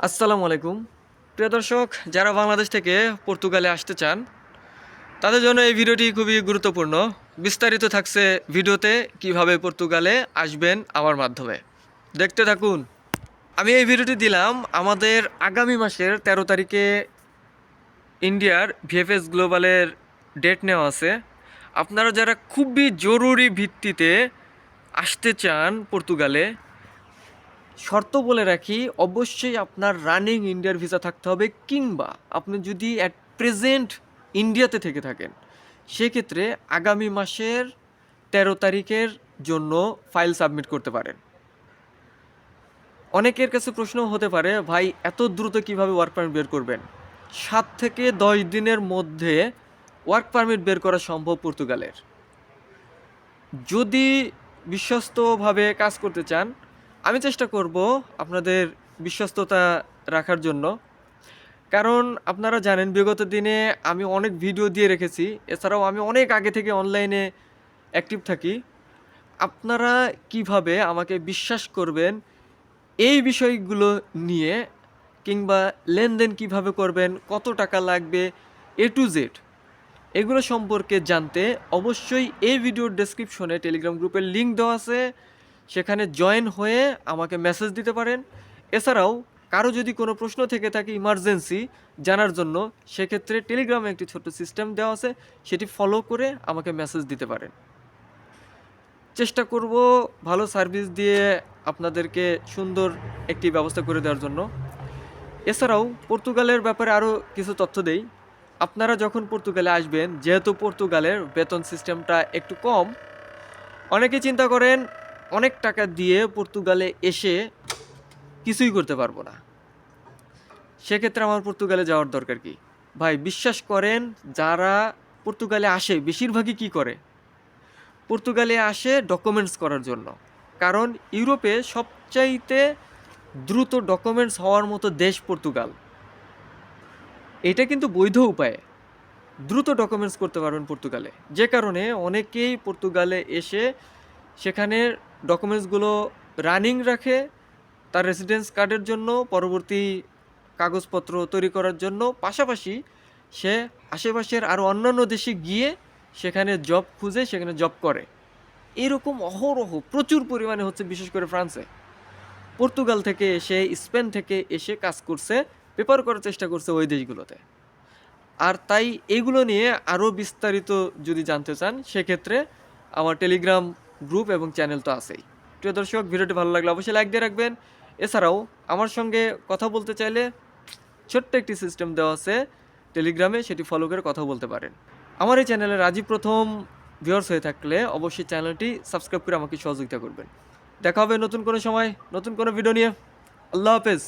আসসালামু আলাইকুম প্রিয় দর্শক, যারা বাংলাদেশ থেকে পর্তুগালে আসতে চান তাদের জন্য এই ভিডিওটি খুবই গুরুত্বপূর্ণ। বিস্তারিত থাকছে ভিডিওতে, কিভাবে পর্তুগালে আসবেন আমার মাধ্যমে। দেখতে থাকুন। আমি এই ভিডিওটি দিলাম আমাদের আগামী মাসের 13 তারিখে ইন্ডিয়ার ভিএফএস গ্লোবালের ডেট নেওয়া আছে। আপনারা যারা খুবই জরুরি ভিত্তিতে আসতে চান পর্তুগালে, শর্ত বলে রাখি, অবশ্যই আপনার রানিং ইন্ডিয়ার ভিসা থাকতে হবে, কিংবা আপনি যদি অ্যাট প্রেজেন্ট ইন্ডিয়াতে থেকে থাকেন সেক্ষেত্রে আগামী মাসের 13 তারিখের জন্য ফাইল সাবমিট করতে পারেন। অনেকের কাছে প্রশ্ন হতে পারে, ভাই এত দ্রুত কিভাবে ওয়ার্ক পারমিট বের করবেন? 7 থেকে 10 দিনের মধ্যে ওয়ার্ক পারমিট বের করা সম্ভব পর্তুগালের। যদি বিশ্বস্তভাবে কাজ করতে চান, আমি চেষ্টা করব আপনাদের বিশ্বস্ততা রাখার জন্য। কারণ আপনারা জানেন বিগত দিনে আমি অনেক ভিডিও দিয়ে রেখেছি, এছাড়াও আমি অনেক আগে থেকে অনলাইনে অ্যাক্টিভ থাকি। আপনারা কিভাবে আমাকে বিশ্বাস করবেন এই বিষয়গুলো নিয়ে, কিংবা লেনদেন কিভাবে করবেন, কত টাকা লাগবে, A to Z এগুলো সম্পর্কে জানতে অবশ্যই এই ভিডিওর ডেসক্রিপশনে টেলিগ্রাম গ্রুপের লিঙ্ক দেওয়া আছে, সেখানে জয়েন হয়ে আমাকে মেসেজ দিতে পারেন। এছাড়াও কারো যদি কোনো প্রশ্ন থেকে থাকে ইমার্জেন্সি জানার জন্য, সেক্ষেত্রে টেলিগ্রামে একটি ছোট্ট সিস্টেম দেওয়া আছে, সেটি ফলো করে আমাকে মেসেজ দিতে পারেন। চেষ্টা করব ভালো সার্ভিস দিয়ে আপনাদেরকে সুন্দর একটি ব্যবস্থা করে দেওয়ার জন্য। এছাড়াও পর্তুগালের ব্যাপারে আরও কিছু তথ্য দেই। আপনারা যখন পর্তুগালে আসবেন, যেহেতু পর্তুগালের বেতন সিস্টেমটা একটু কম, অনেকে চিন্তা করেন অনেক টাকা দিয়ে পর্তুগালে এসে কিছুই করতে পারবো না, সেক্ষেত্রে আমার পর্তুগালে যাওয়ার দরকার কি? ভাই বিশ্বাস করেন, যারা পর্তুগালে আসে বেশিরভাগই কি করে? পর্তুগালে আসে ডকুমেন্টস করার জন্য। কারণ ইউরোপে সবচাইতে দ্রুত ডকুমেন্টস হওয়ার মতো দেশ পর্তুগাল। এটা কিন্তু বৈধ উপায়ে দ্রুত ডকুমেন্টস করতে পারবেন পর্তুগালে, যে কারণে অনেকেই পর্তুগালে এসে সেখানে ডকুমেন্টসগুলো রানিং রাখে তার রেসিডেন্স কার্ডের জন্য, পরবর্তী কাগজপত্র তৈরি করার জন্য। পাশাপাশি সে আশেপাশের আরও অন্যান্য দেশে গিয়ে সেখানে জব খুঁজে সেখানে জব করে। এরকম অহরহ প্রচুর পরিমাণে হচ্ছে, বিশেষ করে ফ্রান্সে। পর্তুগাল থেকে এসে, স্পেন থেকে এসে কাজ করছে, পেপার করার চেষ্টা করছে ওই দেশগুলোতে। আর তাই এগুলো নিয়ে আরও বিস্তারিত যদি জানতে চান, সেক্ষেত্রে আমার টেলিগ্রাম গ্রুপ এবং চ্যানেল তো আছেই। প্রিয় দর্শক, ভিডিওটি ভালো লাগলে অবশ্যই লাইক দিয়ে রাখবেন। এছাড়াও আমার সঙ্গে কথা বলতে চাইলে ছোট্ট একটি সিস্টেম দেওয়া আছে টেলিগ্রামে, সেটি ফলো করে কথা বলতে পারেন। আমার এই চ্যানেলে আজই প্রথম ভিউয়ার্স হয়ে থাকলে অবশ্যই চ্যানেলটি সাবস্ক্রাইব করে আমাকে সহযোগিতা করবেন। দেখা হবে নতুন কোনো সময় নতুন কোনো ভিডিও নিয়ে। আল্লাহ হাফেজ।